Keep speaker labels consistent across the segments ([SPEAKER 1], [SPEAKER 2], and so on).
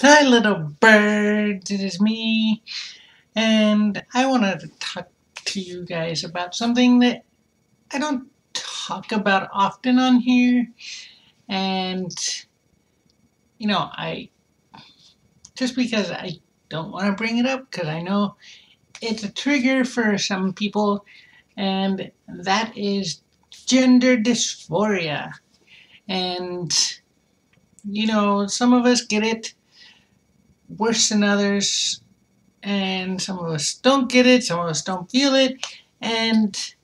[SPEAKER 1] Hi, little birds. It is me, and I wanted to talk to you guys about something that I don't talk about often on here. And, I just because I don't want to bring it up because I know it's a trigger for some people, and that is gender dysphoria. And, some of us get it worse than others, and some of us don't get it, some of us don't feel it, and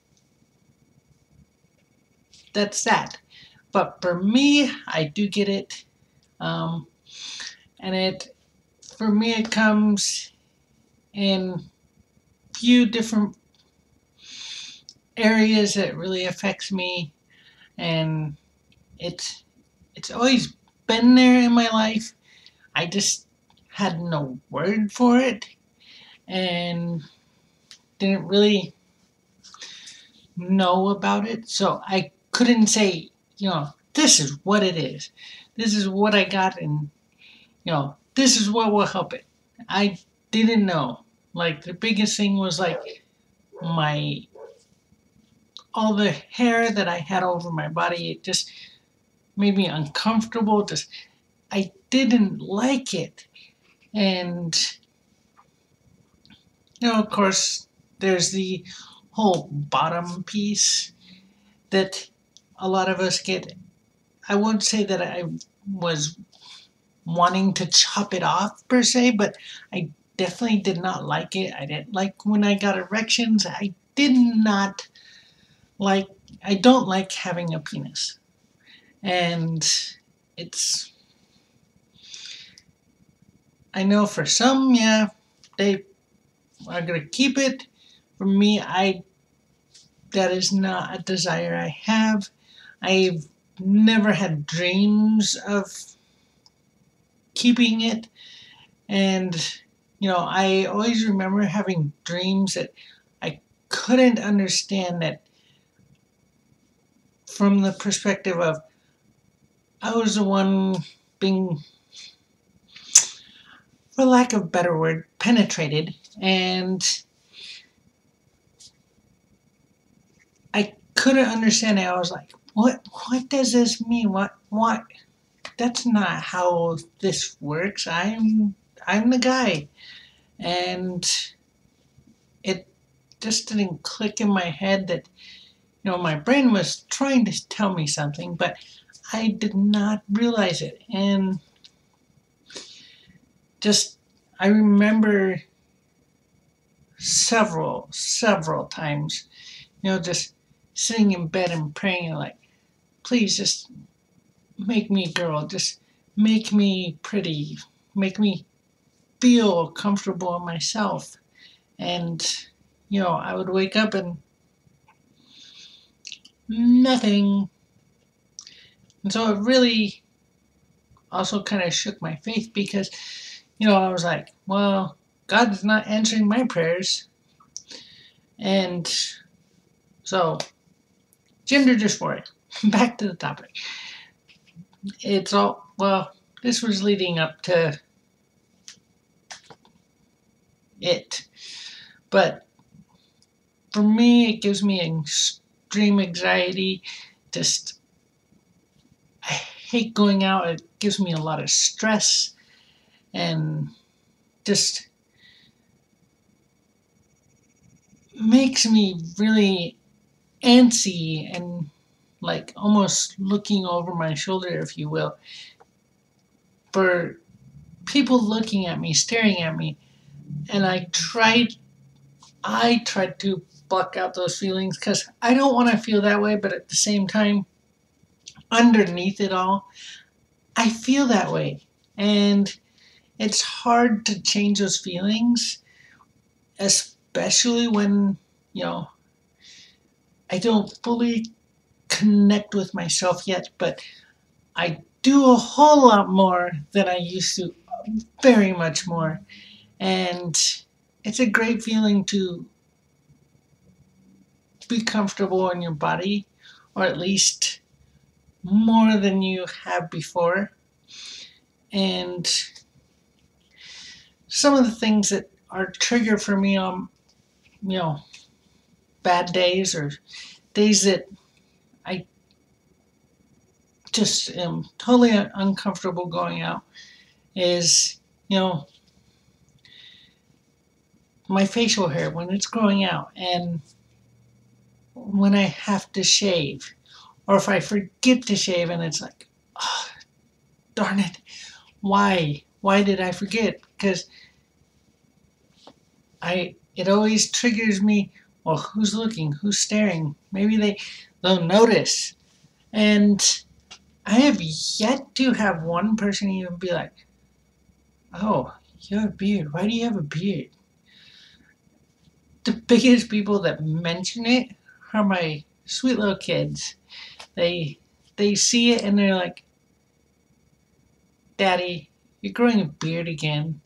[SPEAKER 1] that's that. But for me, I do get it, um, and for me it comes in few different areas that really affects me, and it's it's always been there in my life. I just had no word for it, and didn't really know about it, so I couldn't say, this is what it is. This is what I got, and this is what will help it. I didn't know. Like the biggest thing was like my all the hair that I had over my body. It just made me uncomfortable. Just I didn't like it, and of course, there's the whole bottom piece that a lot of us get. I won't say that I was wanting to chop it off per se, but I definitely did not like it. I didn't like when I got erections. I did not like, I don't like having a penis. And it's, I know for some, yeah, they are going to keep it. For me, that is not a desire I have. I've never had dreams of keeping it. And, I always remember having dreams that I couldn't understand, that from the perspective of I was the one being, for lack of a better word, penetrated. And I couldn't understand it. I was like, what does this mean? What? That's not how this works. I'm the guy. And it just didn't click in my head that, my brain was trying to tell me something, but I did not realize it. And just, I remember several times, just sitting in bed and praying, like, please just make me a girl, just make me pretty, make me feel comfortable in myself. And, I would wake up and nothing. And so it really also kind of shook my faith because, I was like, well, God's not answering my prayers. And so, gender dysphoria. Back to the topic. It's all, well, this was leading up to it. But for me, it gives me extreme anxiety. Just, I hate going out. It gives me a lot of stress and just makes me really antsy and like almost looking over my shoulder, if you will, for people looking at me, staring at me. And I tried to block out those feelings because I don't want to feel that way, but at the same time, underneath it all, I feel that way. And it's hard to change those feelings, especially when, I don't fully connect with myself yet, but I do a whole lot more than I used to, very much more. And it's a great feeling to be comfortable in your body, or at least more than you have before. And some of the things that are trigger for me on, bad days or days that I just am totally uncomfortable going out is, my facial hair when it's growing out and when I have to shave, or if I forget to shave and it's like, oh, darn it, why? Why did I forget? Because it always triggers me, well, who's looking? Who's staring? Maybe they'll notice. And I have yet to have one person even be like, oh, you have a beard. Why do you have a beard? The biggest people that mention it are my sweet little kids. They see it and they're like, Daddy, you're growing a beard again.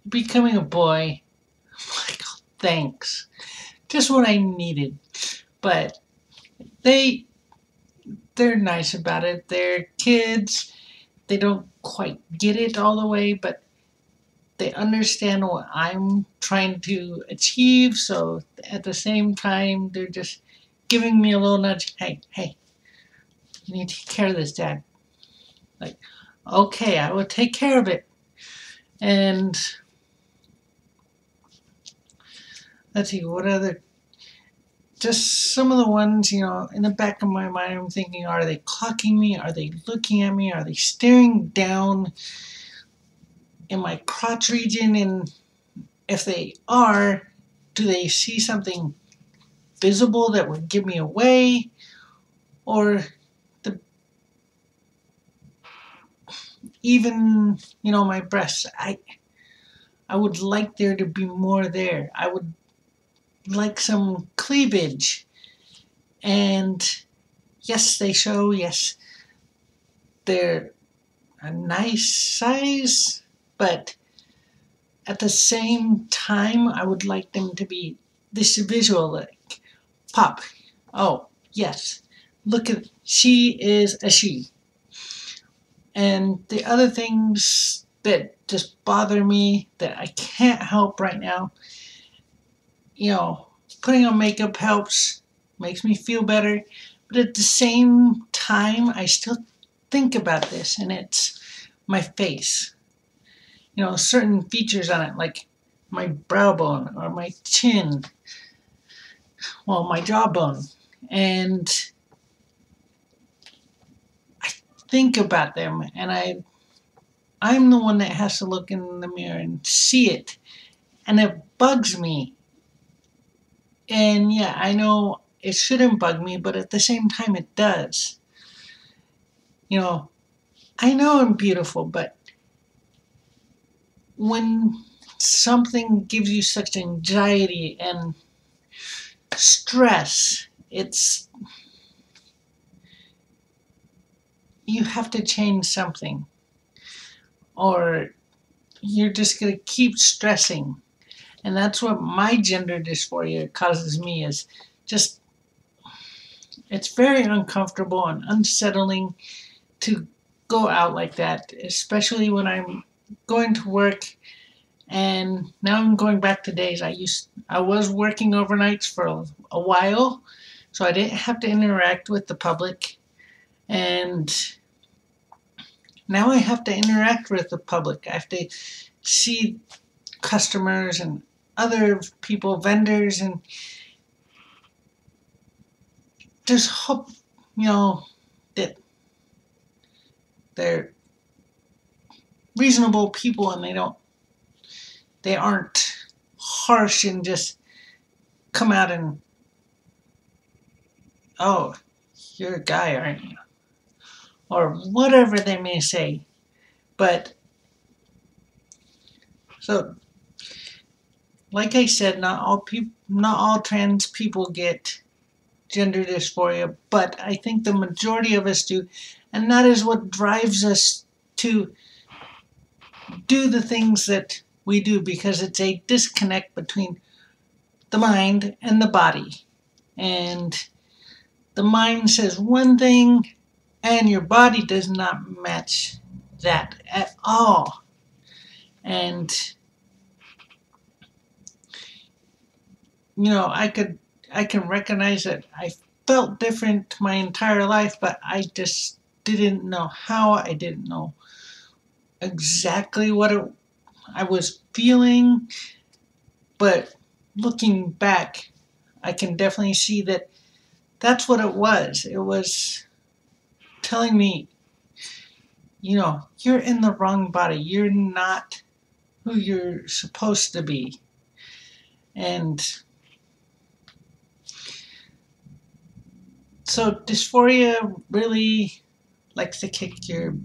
[SPEAKER 1] You're becoming a boy. I'm like, oh, thanks. Just what I needed. But they're nice about it. They're kids. They don't quite get it all the way, but they understand what I'm trying to achieve. So at the same time, they're just giving me a little nudge. Hey, you need to take care of this, Dad. Like, okay, I will take care of it. And let's see, what other, just some of the ones, in the back of my mind, I'm thinking, are they clocking me? Are they looking at me? Are they staring down in my crotch region? And if they are, do they see something visible that would give me away? Or even, my breasts. I would like there to be more there. I would like some cleavage. And yes, they show. Yes, they're a nice size, but at the same time, I would like them to be this visual, like, pop. Oh, yes. Look at, she is a she. And the other things that just bother me that I can't help right now, putting on makeup helps, makes me feel better. But at the same time, I still think about this, and it's my face. Certain features on it, like my brow bone or my chin, well, my jawbone. And I think about them, and I'm the one that has to look in the mirror and see it. And it bugs me. And yeah, I know it shouldn't bug me, but at the same time it does. I know I'm beautiful, but when something gives you such anxiety and stress, you have to change something, or you're just going to keep stressing. And that's what my gender dysphoria causes me, is just, it's very uncomfortable and unsettling to go out like that, especially when I'm going to work. And now I'm going back to days. I was working overnights for a while, so I didn't have to interact with the public. And now I have to interact with the public. I have to see customers and other people, vendors, and just hope, that they're reasonable people and they aren't harsh and just come out and, oh, you're a guy, aren't you? Or whatever they may say. But, so, like I said, not all trans people get gender dysphoria, but I think the majority of us do, and that is what drives us to do the things that we do, because it's a disconnect between the mind and the body. And the mind says one thing, and your body does not match that at all. And I can recognize that I felt different my entire life, but I just didn't know how. I didn't know exactly what I was feeling. But looking back, I can definitely see that that's what it was. It was telling me, you're in the wrong body. You're not who you're supposed to be. And so dysphoria really likes to kick your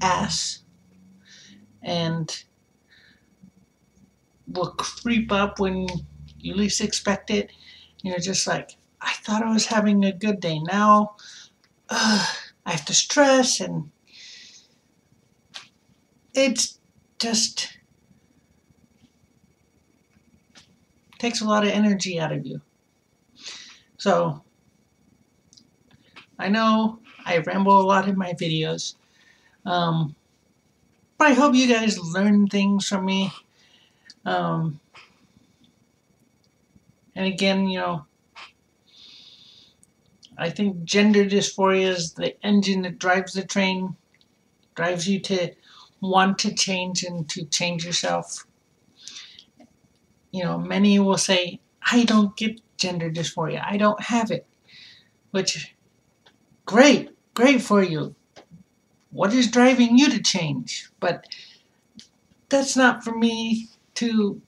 [SPEAKER 1] ass and will creep up when you least expect it. You're just like, I thought I was having a good day. Now I have to stress, and it's just takes a lot of energy out of you. So I know I ramble a lot in my videos, but I hope you guys learn things from me. And again, I think gender dysphoria is the engine that drives the train, drives you to want to change and to change yourself. Many will say, I don't get gender dysphoria. I don't have it. Which, great for you. What is driving you to change? But that's not for me to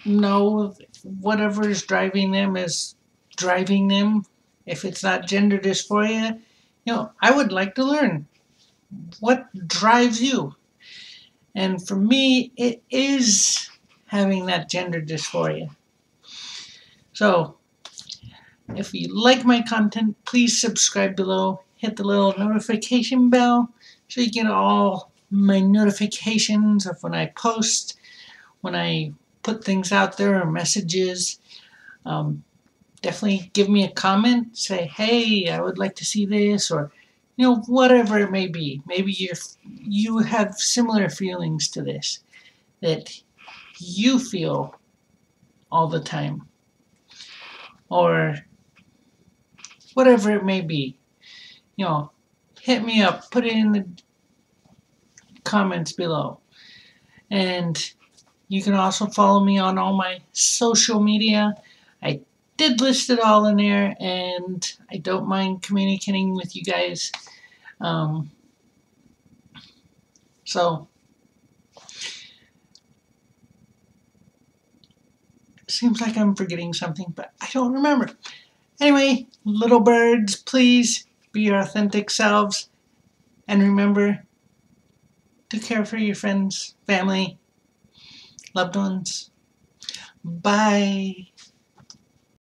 [SPEAKER 1] know. Whatever is driving them is driving them. If it's not gender dysphoria, I would like to learn what drives you. And for me, it is having that gender dysphoria. So, if you like my content, please subscribe below. Hit the little notification bell so you get all my notifications of when I post, when I put things out there or messages. Definitely give me a comment. Say, hey, I would like to see this, or whatever it may be. Maybe you have similar feelings to this that you feel all the time, or whatever it may be. Hit me up, put it in the comments below. And you can also follow me on all my social media. I did list it all in there, and I don't mind communicating with you guys. So seems like I'm forgetting something, but I don't remember. Anyway, little birds, please be your authentic selves, and remember to care for your friends, family, loved ones. Bye.